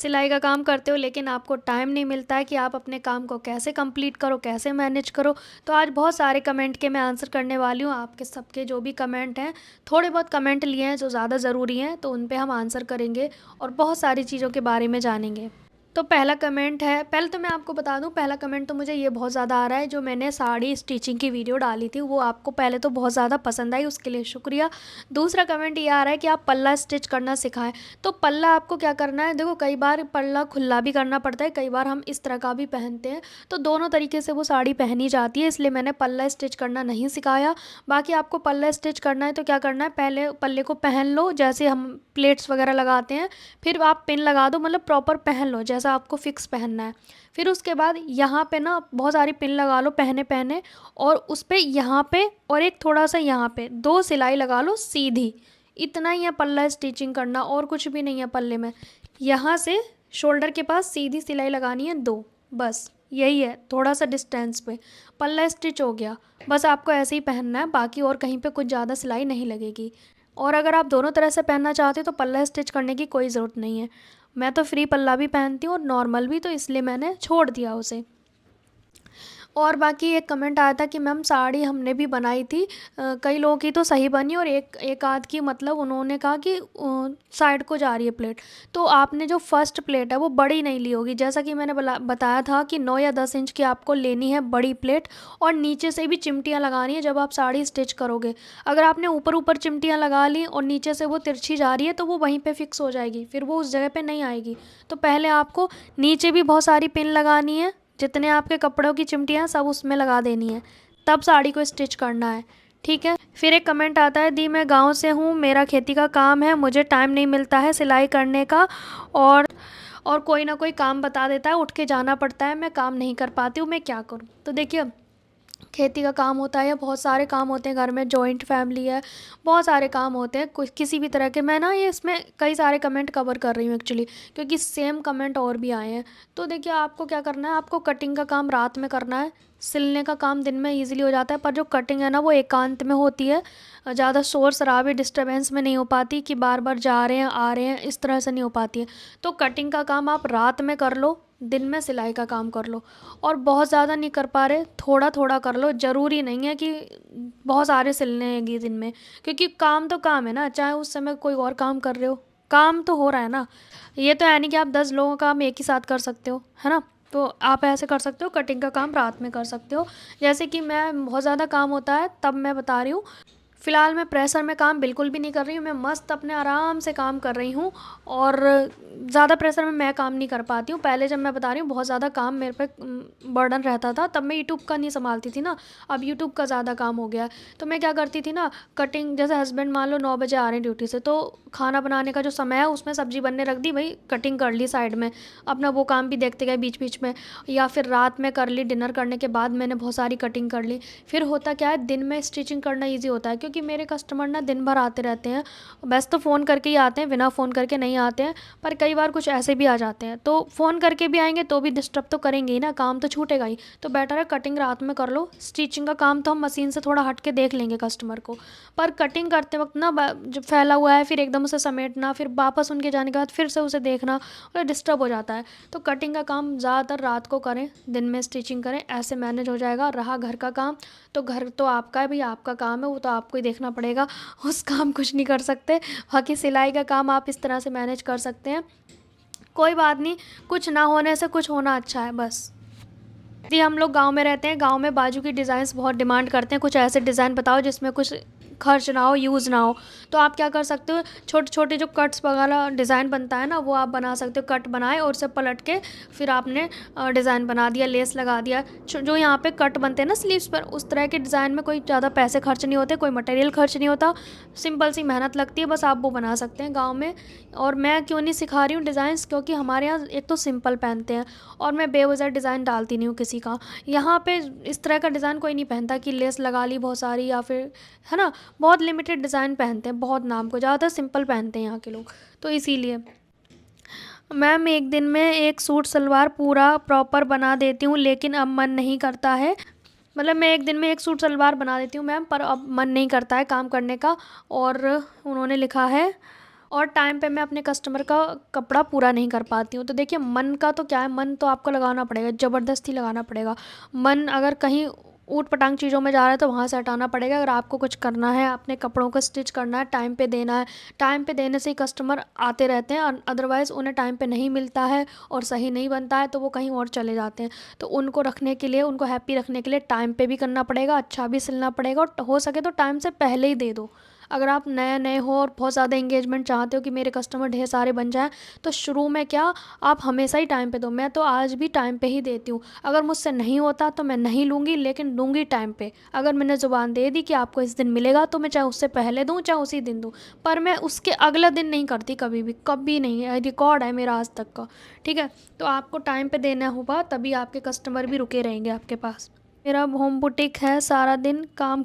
सिलाई का काम करते हो लेकिन आपको टाइम नहीं मिलता है कि आप अपने काम को कैसे कंप्लीट करो, कैसे मैनेज करो। तो आज बहुत सारे कमेंट के मैं आंसर करने वाली हूँ, आपके सबके जो भी कमेंट हैं। थोड़े बहुत कमेंट लिए हैं जो ज़्यादा ज़रूरी हैं, तो उन पे हम आंसर करेंगे और बहुत सारी चीज़ों के बारे में जानेंगे। तो पहला कमेंट है, पहले तो मैं आपको बता दूं, पहला कमेंट तो मुझे ये बहुत ज़्यादा आ रहा है, जो मैंने साड़ी स्टिचिंग की वीडियो डाली थी वो आपको पहले तो बहुत ज़्यादा पसंद आई, उसके लिए शुक्रिया। दूसरा कमेंट ये आ रहा है कि आप पल्ला स्टिच करना सिखाएं। तो पल्ला आपको क्या करना है, देखो कई बार पल्ला खुला भी करना पड़ता है, कई बार हम इस तरह का भी पहनते हैं, तो दोनों तरीके से वो साड़ी पहनी जाती है, इसलिए मैंने पल्ला स्टिच करना नहीं सिखाया। बाकी आपको पल्ला स्टिच करना है तो क्या करना है, पहले पल्ले को पहन लो जैसे हम प्लेट्स वगैरह लगाते हैं, फिर आप पिन लगा दो, मतलब प्रॉपर पहन लो जैसा आपको फिक्स पहनना है। फिर उसके बाद यहाँ पे ना बहुत सारी पिन लगा लो पहने पहने, और उस पे यहाँ पे और एक थोड़ा सा यहाँ पे 2 सिलाई लगा लो सीधी। इतना ही है पल्ला स्टिचिंग करना, और कुछ भी नहीं है पल्ले में। यहाँ से शोल्डर के पास सीधी सिलाई लगानी है 2, बस यही है, थोड़ा सा डिस्टेंस पे पल्ला स्टिच हो गया। बस आपको ऐसे ही पहनना है, बाकी और कहीं पे कुछ ज़्यादा सिलाई नहीं लगेगी। और अगर आप दोनों तरह से पहनना चाहते हो तो पल्ला स्टिच करने की कोई ज़रूरत नहीं है। मैं तो फ्री पल्ला भी पहनती हूँ और नॉर्मल भी, तो इसलिए मैंने छोड़ दिया उसे। और बाकी एक कमेंट आया था कि मैम साड़ी हमने भी बनाई थी, कई लोगों की तो सही बनी और एक एक आध की, मतलब उन्होंने कहा कि साइड को जा रही है प्लेट। तो आपने जो फर्स्ट प्लेट है वो बड़ी नहीं ली होगी, जैसा कि मैंने बताया था कि 9 या 10 इंच की आपको लेनी है बड़ी प्लेट, और नीचे से भी चिमटियाँ लगानी है जब आप साड़ी स्टिच करोगे। अगर आपने ऊपर ऊपर चिमटियाँ लगा ली और नीचे से वो तिरछी जा रही है तो वो वहीं पर फिक्स हो जाएगी, फिर वो उस जगह पर नहीं आएगी। तो पहले आपको नीचे भी बहुत सारी पिन लगानी है, जितने आपके कपड़ों की चिमटियाँ सब उसमें लगा देनी है, तब साड़ी को स्टिच करना है। ठीक है। फिर एक कमेंट आता है, दी मैं गांव से हूँ, मेरा खेती का काम है, मुझे टाइम नहीं मिलता है सिलाई करने का, और और कोई ना कोई काम बता देता है, उठ के जाना पड़ता है, मैं काम नहीं कर पाती हूँ, मैं क्या करूँ। तो देखिए, खेती का काम होता है या बहुत सारे काम होते हैं, घर में जॉइंट फैमिली है, बहुत सारे काम होते हैं, कुछ किसी भी तरह के। मैं ना ये इसमें कई सारे कमेंट कवर कर रही हूँ एक्चुअली, क्योंकि सेम कमेंट और भी आए हैं। तो देखिए, आपको क्या करना है, आपको कटिंग का काम रात में करना है, सिलने का काम दिन में इजीली हो जाता है, पर जो कटिंग है ना वो एकांत में होती है, ज़्यादा शोर शराबे डिस्टर्बेंस में नहीं हो पाती, कि बार बार जा रहे हैं आ रहे हैं इस तरह से नहीं हो पाती है। तो कटिंग का काम आप रात में कर लो, दिन में सिलाई का काम कर लो। और बहुत ज़्यादा नहीं कर पा रहे, थोड़ा थोड़ा कर लो, ज़रूरी नहीं है कि बहुत सारे सिलने हैं दिन में, क्योंकि काम तो काम है ना, चाहे उस समय कोई और काम कर रहे हो, काम तो हो रहा है ना। ये तो है नहीं कि आप 10 लोगों का काम एक ही साथ कर सकते हो, है ना। तो आप ऐसे कर सकते हो, कटिंग का काम रात में कर सकते हो। जैसे कि मैं बहुत ज़्यादा काम होता है तब मैं बता रही हूँ, फ़िलहाल मैं प्रेशर में काम बिल्कुल भी नहीं कर रही हूँ, मैं मस्त अपने आराम से काम कर रही हूँ। और ज़्यादा प्रेशर में मैं काम नहीं कर पाती हूँ। पहले जब मैं बता रही हूँ बहुत ज़्यादा काम मेरे पे बर्डन रहता था, तब मैं यूट्यूब का नहीं संभालती थी ना, अब यूट्यूब का ज़्यादा काम हो गया है। तो मैं क्या करती थी ना, कटिंग, जैसे हस्बैंड मान लो 9 बजे आ रहे हैं ड्यूटी से, तो खाना बनाने का जो समय है उसमें सब्ज़ी बनने रख दी, भाई कटिंग कर ली साइड में, अपना वो काम भी देखते गए बीच बीच में, या फिर रात में कर ली, डिनर करने के बाद मैंने बहुत सारी कटिंग कर ली। फिर होता क्या है, दिन में स्टिचिंग करना ईजी होता है, क्योंकि मेरे कस्टमर ना दिन भर आते रहते हैं, वैसे तो फ़ोन करके ही आते हैं, बिना फ़ोन करके नहीं आते हैं, पर कई बार कुछ ऐसे भी आ जाते हैं, तो फ़ोन करके भी आएंगे तो भी डिस्टर्ब तो करेंगे ही ना, काम तो छूटेगा ही। तो बेटर है कटिंग रात में कर लो, स्टिचिंग का काम तो हम मशीन से थोड़ा हट के देख लेंगे कस्टमर को, पर कटिंग करते वक्त ना जो फैला हुआ है फिर एकदम उसे समेटना, फिर वापस उनके जाने के बाद फिर से उसे देखना, और डिस्टर्ब हो जाता है। तो कटिंग का काम ज़्यादातर रात को करें, दिन में स्टिचिंग करें, ऐसे मैनेज हो जाएगा। रहा घर का काम, तो घर तो आपका है भाई, आपका काम है, वो तो आपको ही देखना पड़ेगा, उस काम कुछ नहीं कर सकते। बाकी सिलाई का काम आप इस तरह से मैनेज कर सकते हैं, कोई बात नहीं, कुछ ना होने से कुछ होना अच्छा है बस। यदि हम लोग गांव में रहते हैं, गांव में बाजू की डिज़ाइंस बहुत डिमांड करते हैं, कुछ ऐसे डिज़ाइन बताओ जिसमें कुछ खर्च ना हो, यूज़ ना हो। तो आप क्या कर सकते हो, छोटे छोटे जो कट्स वगैरह डिज़ाइन बनता है ना, वो आप बना सकते हो, कट बनाए और उसे पलट के फिर आपने डिज़ाइन बना दिया, लेस लगा दिया। जो यहाँ पे कट बनते हैं ना स्लीव्स पर, उस तरह के डिज़ाइन में कोई ज़्यादा पैसे खर्च नहीं होते, कोई मटेरियल खर्च नहीं होता, सिंपल सी मेहनत लगती है, बस आप वो बना सकते हैं गाँव में। और मैं क्यों नहीं सिखा रही हूँ डिज़ाइंस, क्योंकि हमारे यहाँ एक तो सिंपल पहनते हैं, और मैं बेवजह डिज़ाइन डालती नहीं हूँ किसी का। यहाँ पे इस तरह का डिज़ाइन कोई नहीं पहनता कि लेस लगा ली बहुत सारी, या फिर, है ना, बहुत लिमिटेड डिज़ाइन पहनते हैं, बहुत नाम को, ज़्यादातर सिंपल पहनते हैं यहाँ के लोग। तो इसीलिए मैम एक दिन में एक सूट सलवार पूरा प्रॉपर बना देती हूँ, लेकिन अब मन नहीं करता है, मतलब मैं एक दिन में एक सूट सलवार बना देती हूँ मैम, पर अब मन नहीं करता है काम करने का। और उन्होंने लिखा है, और टाइम पे मैं अपने कस्टमर का कपड़ा पूरा नहीं कर पाती हूँ। तो देखिए मन का तो क्या है, मन तो आपको लगाना पड़ेगा, ज़बरदस्ती लगाना पड़ेगा। मन अगर कहीं ऊट-पटांग चीज़ों में जा रहा है तो वहाँ से हटाना पड़ेगा। अगर आपको कुछ करना है, अपने कपड़ों को स्टिच करना है, टाइम पे देना है, टाइम पे देने से ही कस्टमर आते रहते हैं, अदरवाइज़ उन्हें टाइम पे नहीं मिलता है और सही नहीं बनता है तो वो कहीं और चले जाते हैं। तो उनको रखने के लिए, उनको हैप्पी रखने के लिए टाइम पे भी करना पड़ेगा, अच्छा भी सिलना पड़ेगा और हो सके तो टाइम से पहले ही दे दो। अगर आप नए-नए हो और बहुत ज़्यादा एंगेजमेंट चाहते हो कि मेरे कस्टमर ढेर सारे बन जाएँ, तो शुरू में क्या, आप हमेशा ही टाइम पे दो। मैं तो आज भी टाइम पे ही देती हूँ। अगर मुझसे नहीं होता तो मैं नहीं लूँगी, लेकिन दूँगी टाइम पे। अगर मैंने ज़ुबान दे दी कि आपको इस दिन मिलेगा, तो मैं चाहे उससे पहले दूँ, चाहे उसी दिन दूँ। पर मैं उसके अगले दिन नहीं करती कभी नहीं। रिकॉर्ड है मेरा आज तक का, ठीक है? तो आपको टाइम पे देना होगा, तभी आपके कस्टमर भी रुके रहेंगे आपके पास। मेरा होम बुटीक है, सारा दिन काम।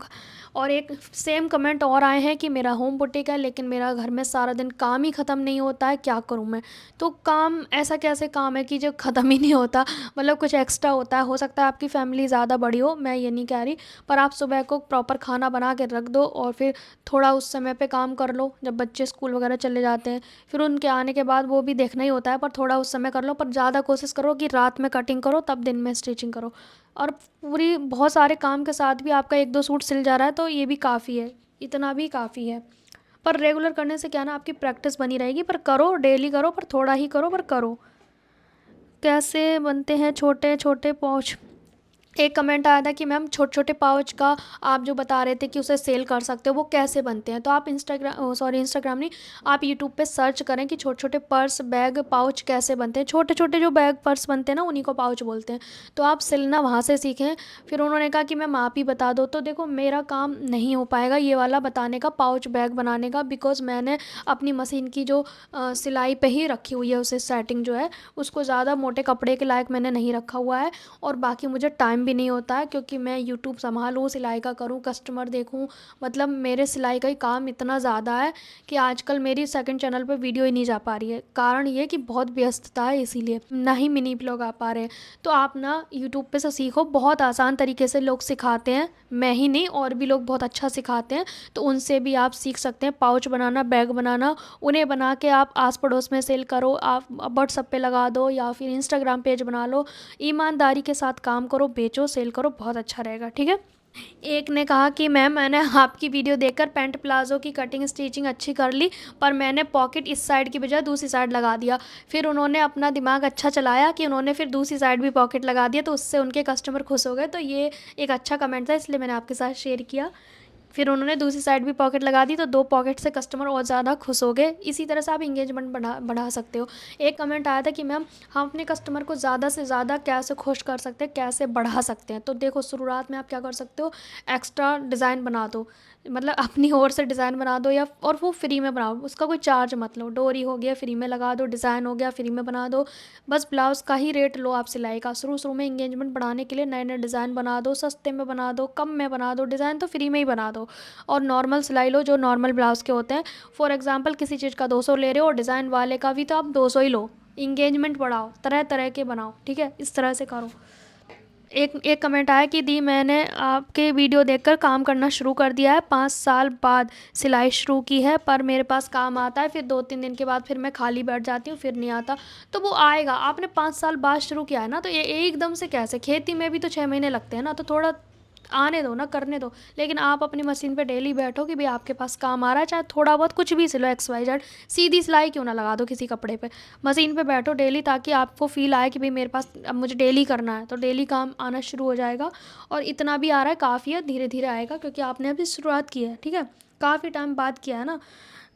और एक सेम कमेंट और आए हैं कि मेरा होम बुटीक है लेकिन मेरा घर में सारा दिन काम ही ख़त्म नहीं होता है, क्या करूं मैं? तो काम ऐसा कैसे काम है कि जो ख़त्म ही नहीं होता? मतलब कुछ एक्स्ट्रा होता है। हो सकता है आपकी फैमिली ज़्यादा बड़ी हो, मैं ये नहीं कह रही, पर आप सुबह को प्रॉपर खाना बना के रख दो और फिर थोड़ा उस समय पे काम कर लो जब बच्चे स्कूल वगैरह चले जाते हैं। फिर उनके आने के बाद वो भी देखना ही होता है, पर थोड़ा उस समय कर लो, पर ज़्यादा कोशिश करो कि रात में कटिंग करो, तब दिन में स्टिचिंग करो। और पूरी बहुत सारे काम के साथ भी आपका 1-2 सूट सिल जा रहा है तो ये भी काफ़ी है, इतना भी काफ़ी है। पर रेगुलर करने से क्या है ना, आपकी प्रैक्टिस बनी रहेगी, पर करो, डेली करो, पर थोड़ा ही करो, पर करो। कैसे बनते हैं छोटे-छोटे पाउच? एक कमेंट आया था कि मैम छोटे-छोटे पाउच का आप जो बता रहे थे कि उसे सेल कर सकते हो, वो कैसे बनते हैं? तो आप इंस्टाग्राम नहीं, आप यूट्यूब पे सर्च करें कि छोटे-छोटे पर्स, बैग, पाउच कैसे बनते हैं। छोटे-छोटे जो बैग, पर्स बनते हैं ना, उन्हीं को पाउच बोलते हैं। तो आप सिलना वहाँ से सीखें। फिर उन्होंने कहा कि मैम आप ही बता दो। तो देखो मेरा काम नहीं हो पाएगा ये वाला बताने का, पाउच बैग बनाने का, बिकॉज़ मैंने अपनी मशीन की जो सिलाई पे ही रखी हुई है उसे सेटिंग जो है, उसको ज़्यादा मोटे कपड़े के लायक मैंने नहीं रखा हुआ है। और बाकी मुझे टाइम भी नहीं होता है क्योंकि मैं यूट्यूब संभालूँ, सिलाई का करूँ, कस्टमर देखूँ, मतलब मेरे सिलाई का ही काम इतना ज़्यादा है कि आजकल मेरी सेकंड चैनल पे वीडियो ही नहीं जा पा रही है। कारण ये कि बहुत व्यस्तता है, इसीलिए ना ही मिनी ब्लॉग आ पा रहे हैं। तो आप ना यूट्यूब पे से सीखो, बहुत आसान तरीके से लोग सिखाते हैं, मैं ही नहीं और भी लोग बहुत अच्छा सिखाते हैं, तो उनसे भी आप सीख सकते हैं। पाउच बनाना, बैग बनाना, उन्हें बना के आप आस पड़ोस में सेल करो, आप व्हाट्सएप पे लगा दो या फिर इंस्टाग्राम पेज बना लो। ईमानदारी के साथ काम करो, बेचो, सेल करो, बहुत अच्छा रहेगा, ठीक है? एक ने कहा कि मैम मैंने आपकी वीडियो देखकर पैंट प्लाज़ो की कटिंग स्टिचिंग अच्छी कर ली, पर मैंने पॉकेट इस साइड की बजाय दूसरी साइड लगा दिया। फिर उन्होंने अपना दिमाग अच्छा चलाया कि उन्होंने फिर दूसरी साइड भी पॉकेट लगा दिया, तो उससे उनके कस्टमर खुश हो गए। तो ये एक अच्छा कमेंट था, इसलिए मैंने आपके साथ शेयर किया। फिर उन्होंने दूसरी साइड भी पॉकेट लगा दी, तो 2 पॉकेट से कस्टमर और ज़्यादा खुश हो गए। इसी तरह से आप एंगेजमेंट बढ़ा सकते हो। एक कमेंट आया था कि मैम हम अपने कस्टमर को ज़्यादा से ज़्यादा कैसे खुश कर सकते हैं, कैसे बढ़ा सकते हैं? तो देखो शुरुआत में आप क्या कर सकते हो, एक्स्ट्रा डिज़ाइन बना दो, मतलब अपनी ओर से डिज़ाइन बना दो, या और वो फ्री में बनाओ, उसका कोई चार्ज मत लो। डोरी हो गया फ्री में लगा दो, डिज़ाइन हो गया फ्री में बना दो, बस ब्लाउज़ का ही रेट लो आप सिलाई का। शुरू में एंगेजमेंट बढ़ाने के लिए नए-नए डिज़ाइन बना दो, सस्ते में बना दो, कम में बना दो, डिज़ाइन तो फ्री में ही बना दो। और नॉर्मल सिलाई लो जो नॉर्मल ब्लाउज़ के होते हैं। फॉर एग्ज़ाम्पल किसी चीज़ का 200 ले रहे हो और डिज़ाइन वाले का भी तो आप 200 ही लो। एंगेजमेंट बढ़ाओ, तरह-तरह के बनाओ, ठीक है? इस तरह से करो। एक एक कमेंट आया कि दी मैंने आपके वीडियो देखकर काम करना शुरू कर दिया है, 5 साल बाद सिलाई शुरू की है, पर मेरे पास काम आता है, फिर 2-3 दिन के बाद फिर मैं खाली बैठ जाती हूँ, फिर नहीं आता। तो वो आएगा, आपने 5 साल बाद शुरू किया है ना, तो ये एकदम से कैसे? खेती में भी तो 6 महीने लगते हैं ना, तो थोड़ा आने दो ना, करने दो। लेकिन आप अपनी मशीन पे डेली बैठो कि भाई आपके पास काम आ रहा है, चाहे थोड़ा बहुत कुछ भी सिलो, XYZ, सीधी सिलाई क्यों ना लगा दो किसी कपड़े पे। मशीन पे बैठो डेली, ताकि आपको फ़ील आए कि भाई मेरे पास अब मुझे डेली करना है, तो डेली काम आना शुरू हो जाएगा। और इतना भी आ रहा है काफ़ी है, धीरे-धीरे आएगा क्योंकि आपने अभी शुरुआत की है, ठीक है? काफ़ी टाइम बाद किया है ना।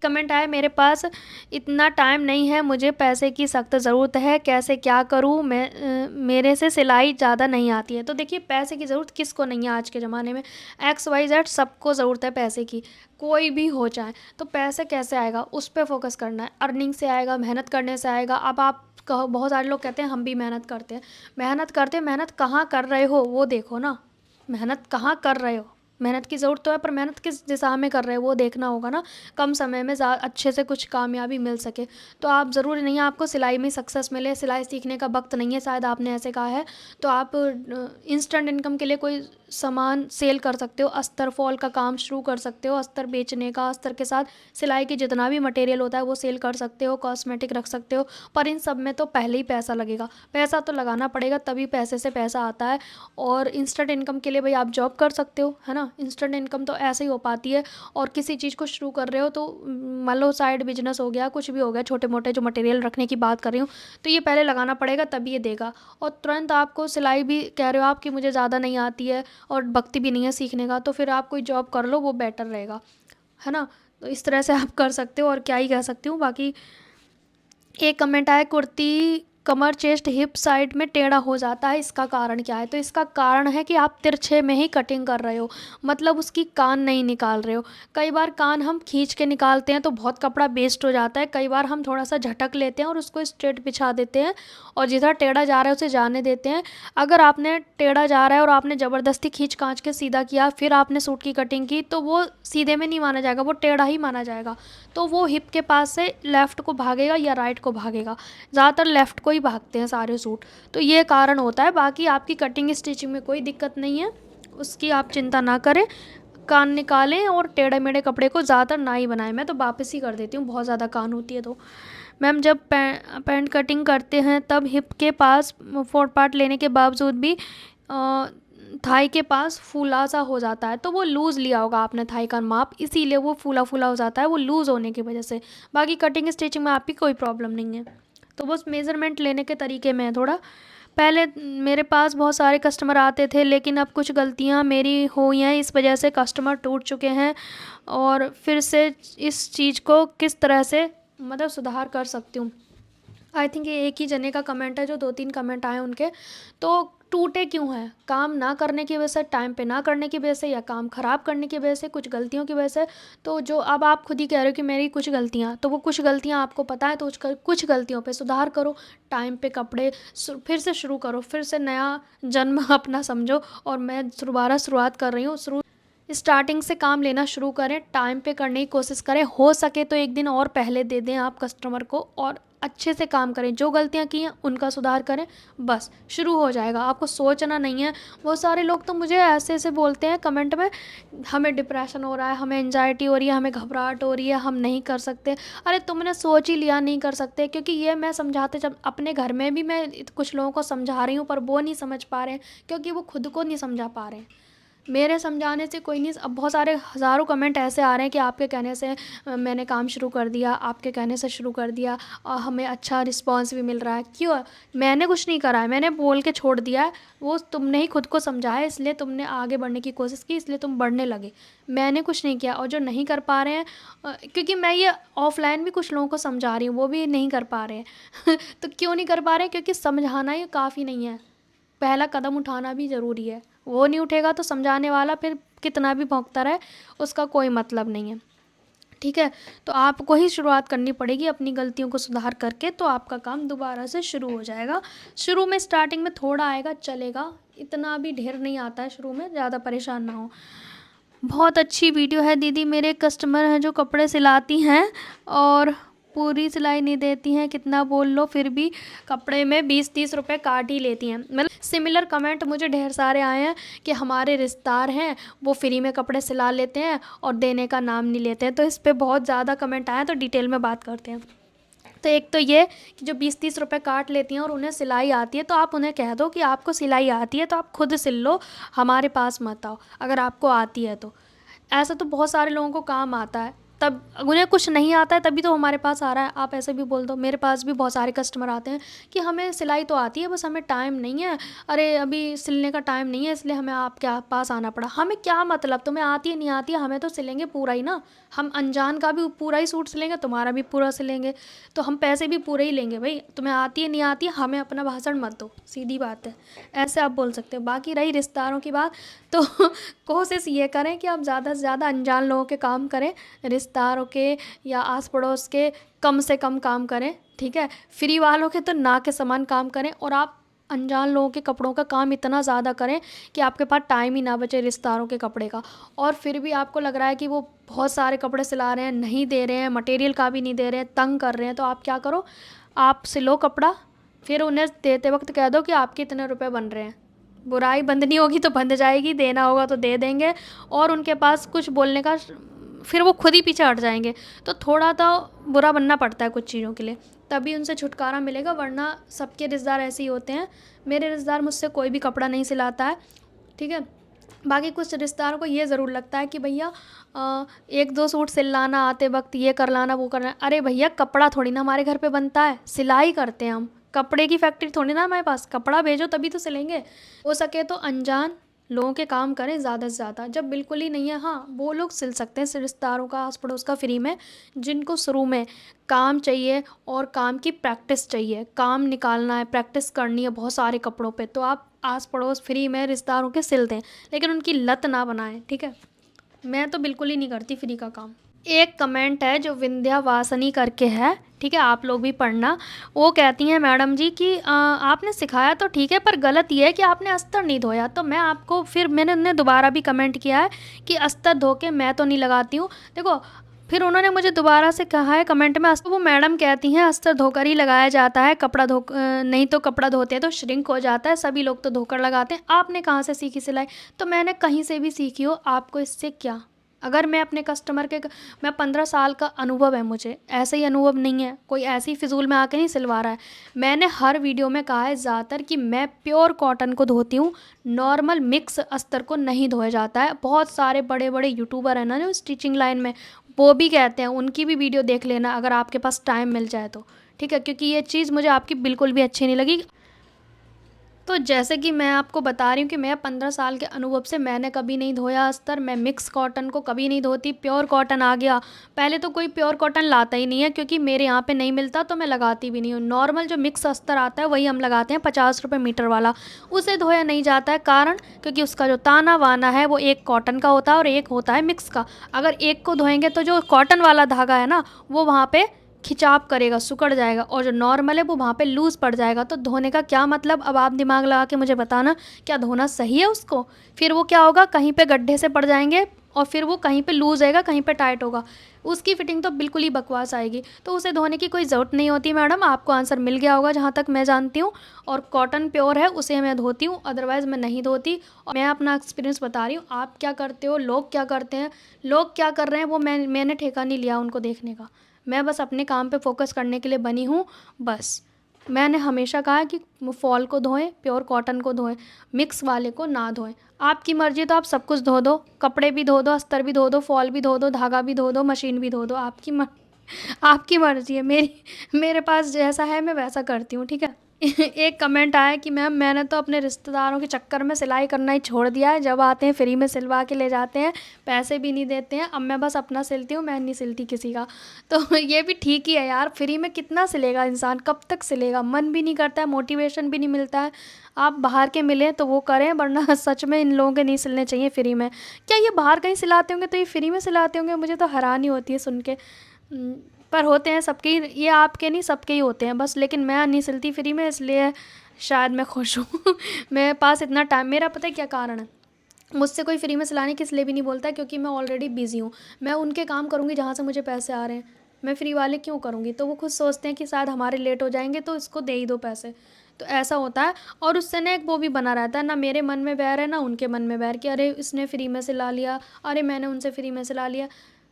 कमेंट आया मेरे पास इतना टाइम नहीं है, मुझे पैसे की सख्त ज़रूरत है, कैसे क्या करूँ मैं, मेरे से सिलाई ज़्यादा नहीं आती है। तो देखिए पैसे की ज़रूरत किसको नहीं है आज के ज़माने में, XYZ सबको ज़रूरत है पैसे की, कोई भी हो जाए। तो पैसे कैसे आएगा उस पे फोकस करना है, अर्निंग से आएगा, मेहनत करने से आएगा। अब आप कहो, बहुत सारे लोग कहते हैं हम भी मेहनत करते हैं, मेहनत करते हैं, मेहनत कहाँ कर रहे हो वो देखो ना, मेहनत कहाँ कर रहे हो। मेहनत की ज़रूरत तो है, पर मेहनत किस दिशा में कर रहे हैं वो देखना होगा ना, कम समय में अच्छे से कुछ कामयाबी मिल सके। तो आप ज़रूरी नहीं है आपको सिलाई में सक्सेस मिले, सिलाई सीखने का वक्त नहीं है शायद आपने ऐसे कहा है, तो आप इंस्टेंट इनकम के लिए कोई सामान सेल कर सकते हो, अस्तर फॉल का काम शुरू कर सकते हो, अस्तर बेचने का, अस्तर के साथ सिलाई की जितना भी मटेरियल होता है वो सेल कर सकते हो, कॉस्मेटिक रख सकते हो, पर इन सब में तो पहले ही पैसा लगेगा, पैसा तो लगाना पड़ेगा, तभी पैसे से पैसा आता है। और इंस्टेंट इनकम के लिए भाई आप जॉब कर सकते हो, है ना, इंस्टेंट इनकम तो ऐसे ही हो पाती है। और किसी चीज़ को शुरू कर रहे हो तो मान लो साइड बिजनेस हो गया, कुछ भी हो गया, छोटे मोटे जो मटेरियल रखने की बात कर रही हूँ, तो ये पहले लगाना पड़ेगा तभी ये देगा। और तुरंत आपको सिलाई भी कह रहे हो आप कि मुझे ज़्यादा नहीं आती है और वक्त भी नहीं है सीखने का, तो फिर आप कोई जॉब कर लो, वो बेटर रहेगा, है ना। तो इस तरह से आप कर सकते हो, और क्या ही कह सकती हूँ। बाकी एक कमेंट आया, कुर्ती कमर चेस्ट हिप साइड में टेढ़ा हो जाता है, इसका कारण क्या है? तो इसका कारण है कि आप तिरछे में ही कटिंग कर रहे हो, मतलब उसकी कान नहीं निकाल रहे हो। कई बार कान हम खींच के निकालते हैं तो बहुत कपड़ा वेस्ट हो जाता है, कई बार हम थोड़ा सा झटक लेते हैं और उसको स्ट्रेट बिछा देते हैं और जिधर टेढ़ा जा रहा है उसे जाने देते हैं। अगर आपने टेढ़ा जा रहा है और आपने ज़बरदस्ती खींच खांच के सीधा किया, फिर आपने सूट की कटिंग की, तो वो सीधे में नहीं माना जाएगा, वो टेढ़ा ही माना जाएगा। तो वो हिप के पास से लेफ़्ट को भागेगा या राइट को भागेगा, ज़्यादातर लेफ़्ट को ही भागते हैं सारे सूट, तो ये कारण होता है। बाकी आपकी कटिंग स्टिचिंग में कोई दिक्कत नहीं है, उसकी आप चिंता ना करें। कान निकालें और टेढ़े मेढ़े कपड़े को ज़्यादातर ना ही बनाएं, मैं तो वापस ही कर देती हूँ बहुत ज़्यादा कान होती है तो। मैम जब पैंट कटिंग करते हैं तब हिप के पास फोर पार्ट लेने के बावजूद भी थाई के पास फूला सा हो जाता है, तो वो लूज़ लिया होगा आपने थाई का माप, इसीलिए वो फूला फूला हो जाता है, वो लूज़ होने की वजह से। बाकी कटिंग स्टिचिंग में आपकी कोई प्रॉब्लम नहीं है, तो बस मेज़रमेंट लेने के तरीके में है थोड़ा। पहले मेरे पास बहुत सारे कस्टमर आते थे, लेकिन अब कुछ गलतियां मेरी हुई हैं, इस वजह से कस्टमर टूट चुके हैं, और फिर से इस चीज़ को किस तरह से मतलब सुधार कर सकती हूँ। आई थिंक ये एक ही जने का कमेंट है, जो 2-3 कमेंट आए उनके। तो टूटे क्यों हैं? काम ना करने की वजह से, टाइम पे ना करने की वजह से, या काम ख़राब करने की वजह से, कुछ गलतियों की वजह से। तो जो अब आप खुद ही कह रहे हो कि मेरी कुछ गलतियाँ, तो वो कुछ गलतियाँ आपको पता है, तो कुछ गलतियों पे सुधार करो, टाइम पे कपड़े फिर से शुरू करो, फिर से नया जन्म अपना समझो। और मैं दोबारा शुरुआत कर रही हूँ, स्टार्टिंग से काम लेना शुरू करें, टाइम पे करने की कोशिश करें, हो सके तो एक दिन और पहले दे दें आप कस्टमर को, और अच्छे से काम करें, जो गलतियां की हैं उनका सुधार करें, बस शुरू हो जाएगा। आपको सोचना नहीं है। बहुत सारे लोग तो मुझे ऐसे ऐसे बोलते हैं कमेंट में, हमें डिप्रेशन हो रहा है, हमें एंजाइटी हो रही है, हमें घबराहट हो रही है, हम नहीं कर सकते। अरे तुमने सोच ही लिया नहीं कर सकते, क्योंकि ये मैं समझाते, जब अपने घर में भी मैं कुछ लोगों को समझा रही हूँ, पर वो नहीं समझ पा रहे हैं, क्योंकि वो खुद को नहीं समझा पा रहे हैं। मेरे समझाने से कोई नहीं। अब बहुत सारे हज़ारों कमेंट ऐसे आ रहे हैं कि आपके कहने से मैंने काम शुरू कर दिया, आपके कहने से शुरू कर दिया और हमें अच्छा रिस्पांस भी मिल रहा है। क्यों? मैंने कुछ नहीं करा है, मैंने बोल के छोड़ दिया है, वो तुमने ही खुद को समझा है, इसलिए तुमने आगे बढ़ने की कोशिश की, इसलिए तुम बढ़ने लगे। मैंने कुछ नहीं किया। और जो नहीं कर पा रहे हैं, क्योंकि मैं ये ऑफलाइन भी कुछ लोगों को समझा रही हूँ, वो भी नहीं कर पा रहे हैं तो क्यों नहीं कर पा रहे हैं? क्योंकि समझाना ही काफ़ी नहीं है, पहला कदम उठाना भी ज़रूरी है। वो नहीं उठेगा तो समझाने वाला फिर कितना भी भौंकता रहे, उसका कोई मतलब नहीं है। ठीक है, तो आपको ही शुरुआत करनी पड़ेगी अपनी गलतियों को सुधार करके, तो आपका काम दोबारा से शुरू हो जाएगा। शुरू में स्टार्टिंग में थोड़ा आएगा, चलेगा, इतना भी ढेर नहीं आता है शुरू में, ज़्यादा परेशान ना हो। बहुत अच्छी वीडियो है दीदी, मेरे कस्टमर हैं जो कपड़े सिलाती हैं और पूरी सिलाई नहीं देती हैं, कितना बोल लो फिर भी कपड़े में 20-30 रुपए काट ही लेती हैं। मतलब सिमिलर कमेंट मुझे ढेर सारे आए हैं कि हमारे रिश्तेदार हैं, वो फ्री में कपड़े सिला लेते हैं और देने का नाम नहीं लेते हैं। तो इस पर बहुत ज़्यादा कमेंट आए हैं, तो डिटेल में बात करते हैं। तो एक तो ये कि जो 20-30 रुपए काट लेती हैं और उन्हें सिलाई आती है, तो आप उन्हें कह दो कि आपको सिलाई आती है तो आप खुद सिल लो, हमारे पास मत आओ अगर आपको आती है तो। ऐसा तो बहुत सारे लोगों को काम आता है, तब उन्हें कुछ नहीं आता है तभी तो हमारे पास आ रहा है। आप ऐसे भी बोल दो, मेरे पास भी बहुत सारे कस्टमर आते हैं कि हमें सिलाई तो आती है, बस हमें टाइम नहीं है, अरे अभी सिलने का टाइम नहीं है, इसलिए हमें आपके पास आना पड़ा। हमें क्या मतलब, तुम्हें आती है नहीं आती है, हमें तो सिलेंगे पूरा ही ना। हम अनजान का भी पूरा ही सूट सिलेंगे, तुम्हारा भी पूरा सिलेंगे, तो हम पैसे भी पूरे ही लेंगे। भाई तुम्हें आती है नहीं आती है, हमें अपना भाषण मत दो, सीधी बात है। ऐसे आप बोल सकते हो। बाकी रही रिश्तेदारों की बात, तो कोशिश ये करें कि आप ज़्यादा से ज़्यादा अनजान लोगों के काम करें, रिश्तेदारों के या आस पड़ोस के कम से कम काम करें। ठीक है, फ्री वालों के तो ना के समान काम करें, और आप अनजान लोगों के कपड़ों का काम इतना ज़्यादा करें कि आपके पास टाइम ही ना बचे रिश्तेदारों के कपड़े का, और फिर भी आपको लग रहा है कि वो बहुत सारे कपड़े सिला रहे हैं, नहीं दे रहे हैं, मटेरियल का भी नहीं दे रहे हैं, तंग कर रहे हैं, तो आप क्या करो, आप सिलो कपड़ा, फिर उन्हें देते वक्त कह दो कि आपके इतने रुपए बन रहे हैं। बुराई बंद नहीं होगी तो बंद जाएगी, देना होगा तो दे देंगे, और उनके पास कुछ बोलने का फिर वो खुद ही पीछे हट जाएंगे। तो थोड़ा तो बुरा बनना पड़ता है कुछ चीज़ों के लिए, तभी उनसे छुटकारा मिलेगा, वरना सबके रिश्तेदार ऐसे ही होते हैं। मेरे रिश्तेदार मुझसे कोई भी कपड़ा नहीं सिलाता है, ठीक है। बाकी कुछ रिश्तेदारों को ये ज़रूर लगता है कि भैया एक दो सूट सिलाना आते वक्त ये कर लाना वो करना। अरे भैया, कपड़ा थोड़ी ना हमारे घर पे बनता है, सिलाई करते हैं हम, कपड़े की फैक्ट्री थोड़ी ना हमारे पास, कपड़ा भेजो तभी तो सिलेंगे। हो सके तो अनजान लोगों के काम करें ज़्यादा से ज़्यादा। जब बिल्कुल ही नहीं है, हाँ वो लोग सिल सकते हैं रिश्तेदारों का, आस पड़ोस का फ्री में, जिनको शुरू में काम चाहिए और काम की प्रैक्टिस चाहिए, काम निकालना है, प्रैक्टिस करनी है बहुत सारे कपड़ों पे, तो आप आस पड़ोस फ्री में रिश्तेदारों के सिल दें, लेकिन उनकी लत ना बनाएं, ठीक है। मैं तो बिल्कुल ही नहीं करती फ्री का काम। एक कमेंट है जो विंध्यावासिनी करके है, ठीक है, आप लोग भी पढ़ना। वो कहती हैं मैडम जी कि आपने सिखाया तो ठीक है, पर गलत ये है कि आपने अस्तर नहीं धोया। तो मैं आपको फिर मैंने उन्हें दोबारा भी कमेंट किया है कि अस्तर धो के मैं तो नहीं लगाती हूँ। देखो, फिर उन्होंने मुझे दोबारा से कहा है कमेंट में, वो मैडम कहती हैं अस्तर धोकर ही लगाया जाता है, कपड़ा नहीं तो कपड़ा धोते हैं तो श्रिंक हो जाता है, सभी लोग तो धोकर लगाते हैं। आपने कहाँ से सीखी सिलाई? तो मैंने कहीं से भी सीखी हो, आपको इससे क्या? अगर मैं अपने कस्टमर के, मैं 15 साल का अनुभव है मुझे, ऐसे ही अनुभव नहीं है, कोई ऐसी फिजूल में आके नहीं सिलवा रहा है। मैंने हर वीडियो में कहा है ज़्यादातर कि मैं प्योर कॉटन को धोती हूँ, नॉर्मल मिक्स अस्तर को नहीं धोया जाता है। बहुत सारे बड़े बड़े यूट्यूबर हैं ना जो स्टिचिंग लाइन में, वो भी कहते हैं, उनकी भी वीडियो देख लेना अगर आपके पास टाइम मिल जाए तो, ठीक है, क्योंकि ये चीज़ मुझे आपकी बिल्कुल भी अच्छी नहीं लगी। तो जैसे कि मैं आपको बता रही हूँ कि मैं 15 साल के अनुभव से मैंने कभी नहीं धोया अस्तर, मैं मिक्स कॉटन को कभी नहीं धोती। प्योर कॉटन आ गया, पहले तो कोई प्योर कॉटन लाता ही नहीं है, क्योंकि मेरे यहाँ पे नहीं मिलता तो मैं लगाती भी नहीं हूँ। नॉर्मल जो मिक्स अस्तर आता है वही हम लगाते हैं, 50 रुपये मीटर वाला, उसे धोया नहीं जाता है। कारण क्योंकि उसका जो ताना वाना है वो एक कॉटन का होता है और एक होता है मिक्स का। अगर एक को धोएंगे तो जो कॉटन वाला धागा है ना वो वहाँ पे खिंचाव करेगा, सिकुड़ जाएगा, और जो नॉर्मल है वो वहाँ पे लूज़ पड़ जाएगा। तो धोने का क्या मतलब? अब आप दिमाग लगा के मुझे बताना, क्या धोना सही है उसको? फिर वो क्या होगा, कहीं पे गड्ढे से पड़ जाएंगे और फिर वो कहीं पे लूज़ आएगा, कहीं पे टाइट होगा, उसकी फिटिंग तो बिल्कुल ही बकवास आएगी। तो उसे धोने की कोई ज़रूरत नहीं होती मैडम, आपको आंसर मिल गया होगा जहाँ तक मैं जानती हूँ। और कॉटन प्योर है उसे मैं धोती हूँ, अदरवाइज़ मैं नहीं धोती। और मैं अपना एक्सपीरियंस बता रही हूँ, आप क्या करते हो, लोग क्या करते हैं, लोग क्या कर रहे हैं वो मैंने ठेका नहीं लिया उनको देखने का। मैं बस अपने काम पे फोकस करने के लिए बनी हूँ। बस मैंने हमेशा कहा है कि फॉल को धोएं, प्योर कॉटन को धोएं, मिक्स वाले को ना धोएं। आपकी मर्जी, तो आप सब कुछ धो दो, कपड़े भी धो दो, अस्तर भी धो दो, फॉल भी धो दो, धागा भी धो दो, मशीन भी धो दो, आपकी मर्जी है। मेरे पास जैसा है मैं वैसा करती हूँ, ठीक है। एक कमेंट आया कि मैम मैंने तो अपने रिश्तेदारों के चक्कर में सिलाई करना ही छोड़ दिया है, जब आते हैं फ्री में सिलवा के ले जाते हैं, पैसे भी नहीं देते हैं, अब मैं बस अपना सिलती हूँ, मैं नहीं सिलती किसी का। तो ये भी ठीक ही है यार, फ्री में कितना सिलेगा इंसान, कब तक सिलेगा, मन भी नहीं करता है, मोटिवेशन भी नहीं मिलता है। आप बाहर के मिलें तो वो करें, वरना सच में इन लोगों के नहीं सिलने चाहिए फ्री में। क्या ये बाहर कहीं सिलाते होंगे तो ये फ्री में सिलाते होंगे? मुझे तो हैरानी होती है सुन के। पर होते हैं सबके ही, ये आपके नहीं सबके ही होते हैं बस, लेकिन मैं नहीं सिलती फ्री में, इसलिए शायद मैं खुश हूँ। मेरे पास इतना टाइम, मेरा पता है क्या कारण है, मुझसे कोई फ्री में सिलाने के इसलिए भी नहीं बोलता, क्योंकि मैं ऑलरेडी बिज़ी हूँ। मैं उनके काम करूँगी जहाँ से मुझे पैसे आ रहे हैं, मैं फ्री वाले क्यों करूँगी? तो वो खुद सोचते हैं कि शायद हमारे लेट हो जाएंगे तो इसको दे ही दो पैसे, तो ऐसा होता है। और उससे ना एक वो भी बना रहता है, ना मेरे मन में बैर है ना उनके मन में बैर, कि अरे इसने फ्री में सिला लिया, अरे मैंने उनसे फ्री में सिला लिया।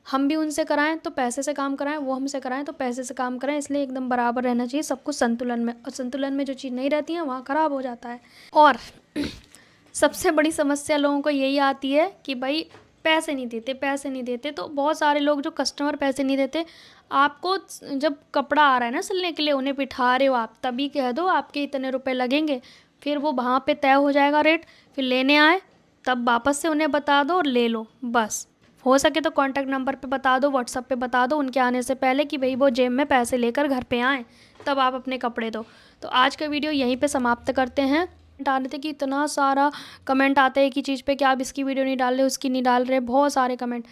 हम भी उनसे कराएं तो पैसे से काम कराएं, वो हमसे कराएं तो पैसे से काम कराएं, इसलिए एकदम बराबर रहना चाहिए सब कुछ संतुलन में। और संतुलन में जो चीज़ नहीं रहती है वहाँ ख़राब हो जाता है। और सबसे बड़ी समस्या लोगों को यही आती है कि भाई पैसे नहीं देते, पैसे नहीं देते। तो बहुत सारे लोग जो कस्टमर पैसे नहीं देते, आपको जब कपड़ा आ रहा है ना सिलने के लिए, उन्हें बिठा रहे हो आप, तभी कह दो आपके इतने रुपए लगेंगे, फिर वो वहाँ पे तय हो जाएगा रेट, फिर लेने आए तब वापस से उन्हें बता दो और ले लो बस। हो सके तो कॉन्टैक्ट नंबर पे बता दो, व्हाट्सअप पे बता दो उनके आने से पहले कि भाई वो जेब में पैसे लेकर घर पे आएँ, तब आप अपने कपड़े दो। तो आज का वीडियो यहीं पे समाप्त करते हैं। आ रहे थे कि इतना सारा कमेंट आते हैं कि चीज़ पे कि आप इसकी वीडियो नहीं डाल रहे, उसकी नहीं डाल रहे, बहुत सारे कमेंट।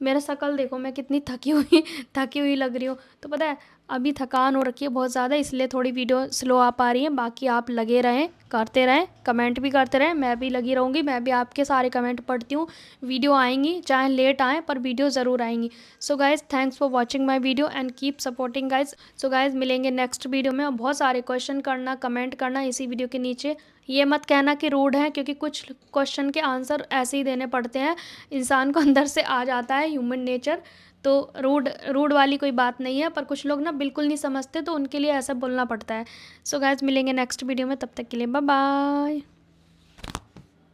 मेरा शक्ल देखो, मैं कितनी थकी हुई लग रही हूँ। तो पता है अभी थकान हो रखी है बहुत ज़्यादा, इसलिए थोड़ी वीडियो स्लो आ पा रही है। बाकी आप लगे रहें, करते रहें, कमेंट भी करते रहें, मैं भी लगी रहूँगी, मैं भी आपके सारे कमेंट पढ़ती हूँ। वीडियो आएंगी, चाहे लेट आएँ, पर वीडियो ज़रूर आएंगी। So guys, thanks for watching my video and keep supporting guys. So guys, मिलेंगे नेक्स्ट वीडियो में। बहुत सारे क्वेश्चन करना, कमेंट करना इसी वीडियो के नीचे। ये मत कहना कि रूड है, क्योंकि कुछ क्वेश्चन के आंसर ऐसे ही देने पड़ते हैं, इंसान को अंदर से आ जाता है, ह्यूमन नेचर। तो रूड रूड वाली कोई बात नहीं है, पर कुछ लोग ना बिल्कुल नहीं समझते, तो उनके लिए ऐसा बोलना पड़ता है। सो गाइज, मिलेंगे नेक्स्ट वीडियो में, तब तक के लिए बाय बाय।